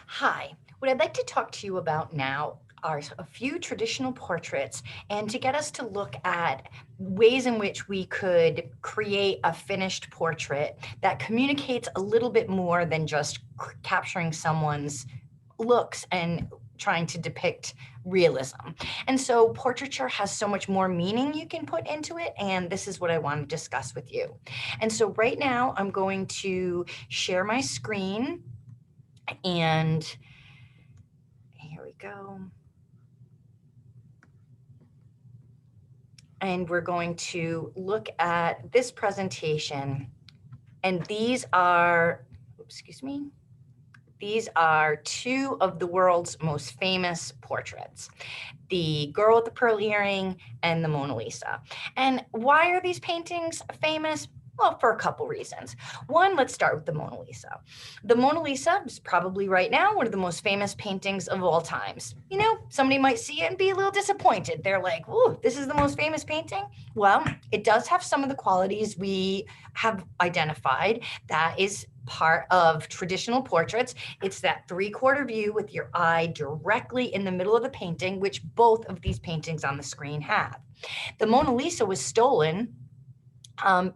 Hi, what I'd like to talk to you about now are a few traditional portraits and to get us to look at ways in which we could create a finished portrait that communicates a little bit more than just capturing someone's looks and trying to depict realism. And so portraiture has so much more meaning you can put into it, and this is what I want to discuss with you. And so right now I'm going to share my screen, and here we go. And we're going to look at this presentation. And these are, excuse me, these are two of the world's most famous portraits, the girl with the pearl earring and the Mona Lisa. And why are these paintings famous? Well, for a couple reasons. One, let's start with the Mona Lisa. The Mona Lisa is probably right now one of the most famous paintings of all times. You know, somebody might see it and be a little disappointed. They're like, "Ooh, this is the most famous painting?" Well, it does have some of the qualities we have identified. That is part of traditional portraits. It's that three-quarter view with your eye directly in the middle of the painting, which both of these paintings on the screen have. The Mona Lisa was stolen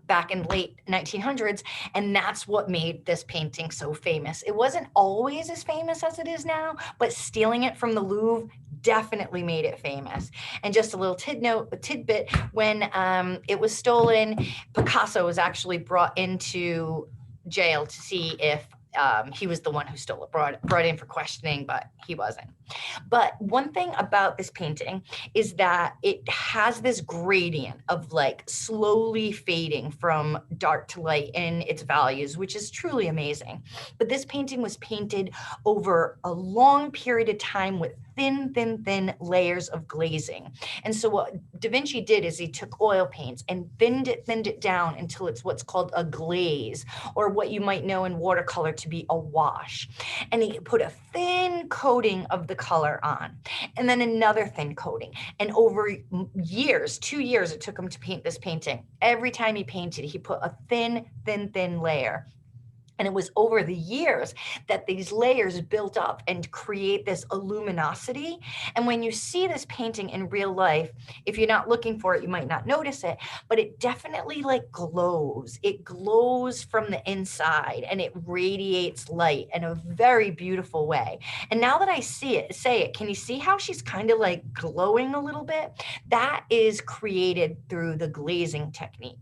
back in late 1900s, and that's what made this painting so famous. It wasn't always as famous as it is now, but stealing it from the Louvre definitely made it famous. And just a little tidbit, when it was stolen, Picasso was actually brought into jail to see if he was the one who stole it, brought in for questioning, but he wasn't. But one thing about this painting is that it has this gradient of like slowly fading from dark to light in its values, which is truly amazing. But this painting was painted over a long period of time with thin layers of glazing. And so what Da Vinci did is he took oil paints and thinned it down until it's what's called a glaze, or what you might know in watercolor to be a wash. And he put a thin coating of the color on, and then another thin coating. And over years, 2 years, it took him to paint this painting. Every time he painted, he put a thin layer. And it was over the years that these layers built up and create this luminosity. And when you see this painting in real life, if you're not looking for it, you might not notice it, but it definitely like glows. It glows from the inside and it radiates light in a very beautiful way. And now that I see it, can you see how she's kind of like glowing a little bit? That is created through the glazing technique.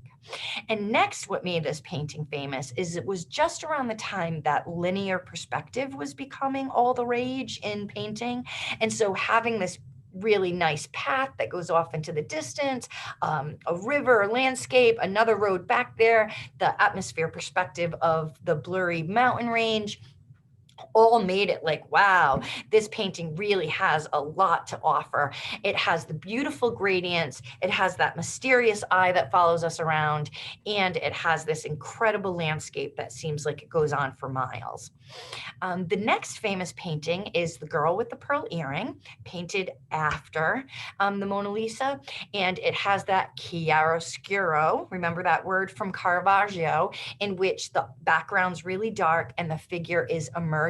And next, what made this painting famous is it was just around the time that linear perspective was becoming all the rage in painting. And so having this really nice path that goes off into the distance, a river, a landscape, another road back there, the atmosphere perspective of the blurry mountain range, all made it like, wow, this painting really has a lot to offer. It has the beautiful gradients, it has that mysterious eye that follows us around, and it has this incredible landscape that seems like it goes on for miles. The next famous painting is The Girl with the Pearl Earring, painted after the Mona Lisa, and it has that chiaroscuro, remember that word from Caravaggio, in which the background's really dark and the figure is emerging.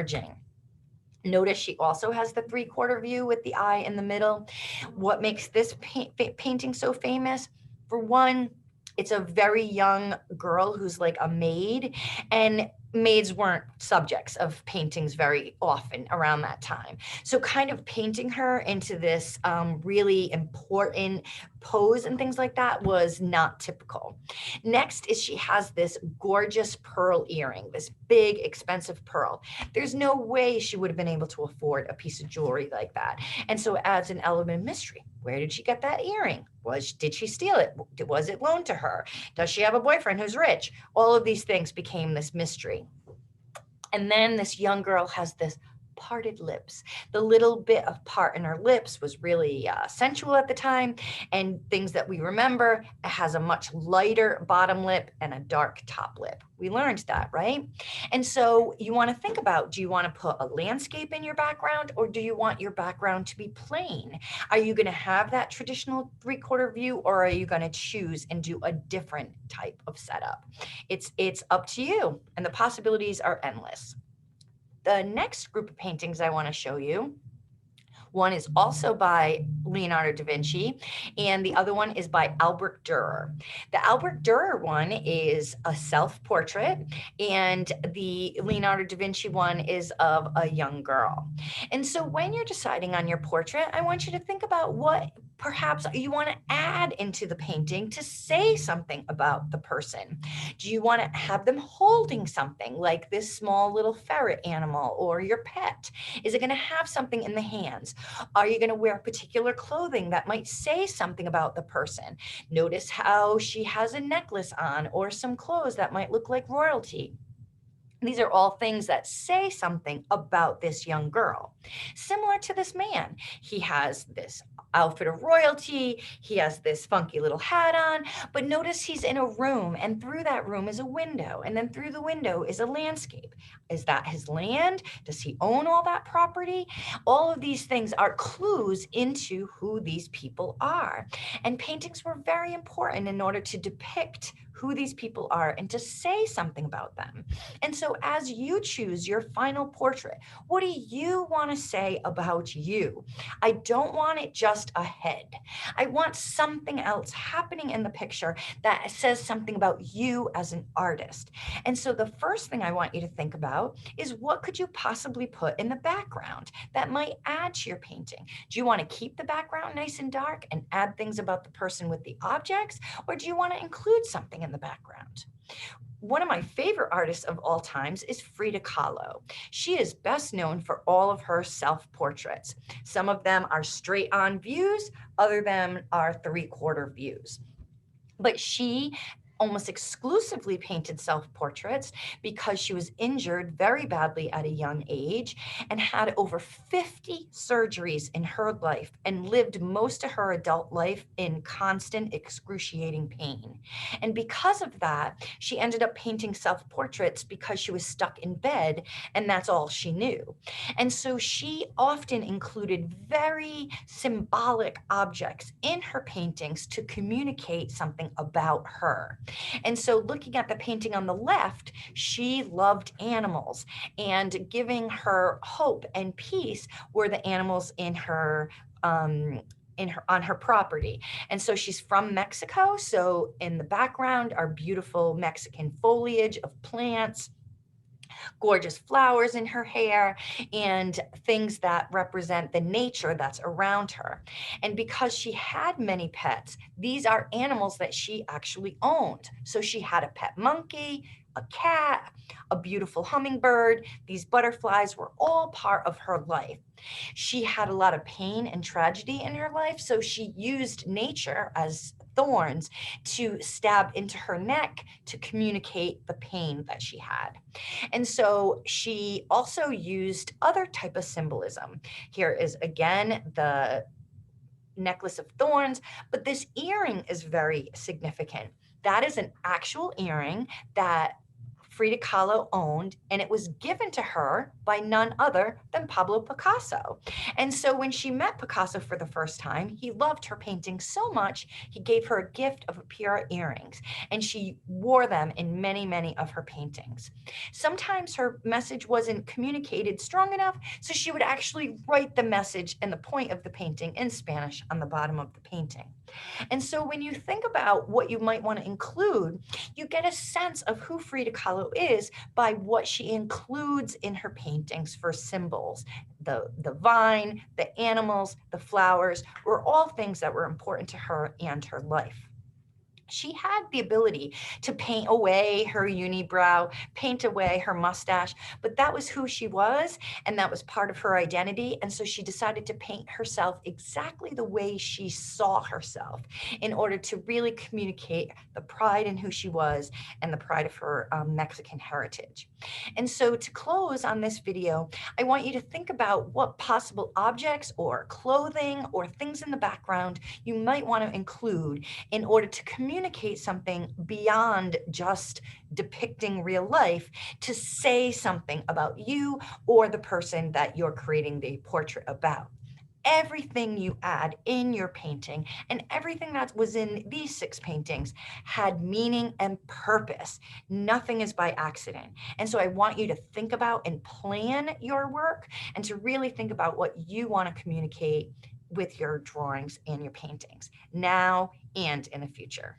Notice she also has the three-quarter view with the eye in the middle. What makes this painting so famous? For one, it's a very young girl who's like a maid, and maids weren't subjects of paintings very often around that time. So kind of painting her into this really important pose and things like that was not typical. Next is she has this gorgeous pearl earring, this big expensive pearl. There's no way she would have been able to afford a piece of jewelry like that. And so it adds an element of mystery. Where did she get that earring? Did she steal it? Was it loaned to her? Does she have a boyfriend who's rich? All of these things became this mystery. And then this young girl has this parted lips. The little bit of part in her lips was really sensual at the time, and things that we remember, it has a much lighter bottom lip and a dark top lip. We learned that, right? And so you want to think about, do you want to put a landscape in your background, or do you want your background to be plain? Are you going to have that traditional three-quarter view, or are you going to choose and do a different type of setup? It's up to you, and the possibilities are endless. The next group of paintings I want to show you, one is also by Leonardo da Vinci, and the other one is by Albert Dürer. The Albert Dürer one is a self-portrait, and the Leonardo da Vinci one is of a young girl. And so when you're deciding on your portrait, I want you to think about what perhaps you want to add into the painting to say something about the person. Do you want to have them holding something like this small little ferret animal or your pet? Is it going to have something in the hands? Are you going to wear particular clothing that might say something about the person? Notice how she has a necklace on or some clothes that might look like royalty. These are all things that say something about this young girl. Similar to this man, he has this outfit of royalty, he has this funky little hat on, but notice he's in a room, and through that room is a window, and then through the window is a landscape. Is that his land? Does he own all that property? All of these things are clues into who these people are. And paintings were very important in order to depict who these people are and to say something about them. And so as you choose your final portrait, what do you want to say about you? I don't want it just a head. I want something else happening in the picture that says something about you as an artist. And so the first thing I want you to think about is, what could you possibly put in the background that might add to your painting? Do you want to keep the background nice and dark and add things about the person with the objects, or do you want to include something in the background? One of my favorite artists of all times is Frida Kahlo. She is best known for all of her self-portraits. Some of them are straight on views, other of them are three-quarter views. But she almost exclusively painted self-portraits because she was injured very badly at a young age and had over 50 surgeries in her life and lived most of her adult life in constant excruciating pain. And because of that, she ended up painting self-portraits because she was stuck in bed and that's all she knew. And so she often included very symbolic objects in her paintings to communicate something about her. And so looking at the painting on the left, she loved animals, and giving her hope and peace were the animals in her on her property. And so she's from Mexico. So in the background are beautiful Mexican foliage of plants, gorgeous flowers in her hair, and things that represent the nature that's around her. And because she had many pets, these are animals that she actually owned. So she had a pet monkey, a cat, a beautiful hummingbird. These butterflies were all part of her life. She had a lot of pain and tragedy in her life, so she used nature as thorns to stab into her neck to communicate the pain that she had. And so she also used other type of symbolism. Here is again the necklace of thorns, but this earring is very significant. That is an actual earring that Frida Kahlo owned, and it was given to her by none other than Pablo Picasso. And so when she met Picasso for the first time, he loved her painting so much, he gave her a gift of a pair of earrings, and she wore them in many, many of her paintings. Sometimes her message wasn't communicated strong enough, so she would actually write the message and the point of the painting in Spanish on the bottom of the painting. And so when you think about what you might want to include, you get a sense of who Frida Kahlo is by what she includes in her paintings for symbols. The vine, the animals, the flowers were all things that were important to her and her life. She had the ability to paint away her unibrow, paint away her mustache, but that was who she was, and that was part of her identity. And so she decided to paint herself exactly the way she saw herself in order to really communicate the pride in who she was and the pride of her Mexican heritage. And so to close on this video, I want you to think about what possible objects or clothing or things in the background you might want to include in order to communicate something beyond just depicting real life, to say something about you or the person that you're creating the portrait about. everything you add in your painting and everything that was in these 6 paintings had meaning and purpose. Nothing is by accident. And so I want you to think about and plan your work and to really think about what you want to communicate with your drawings and your paintings now and in the future.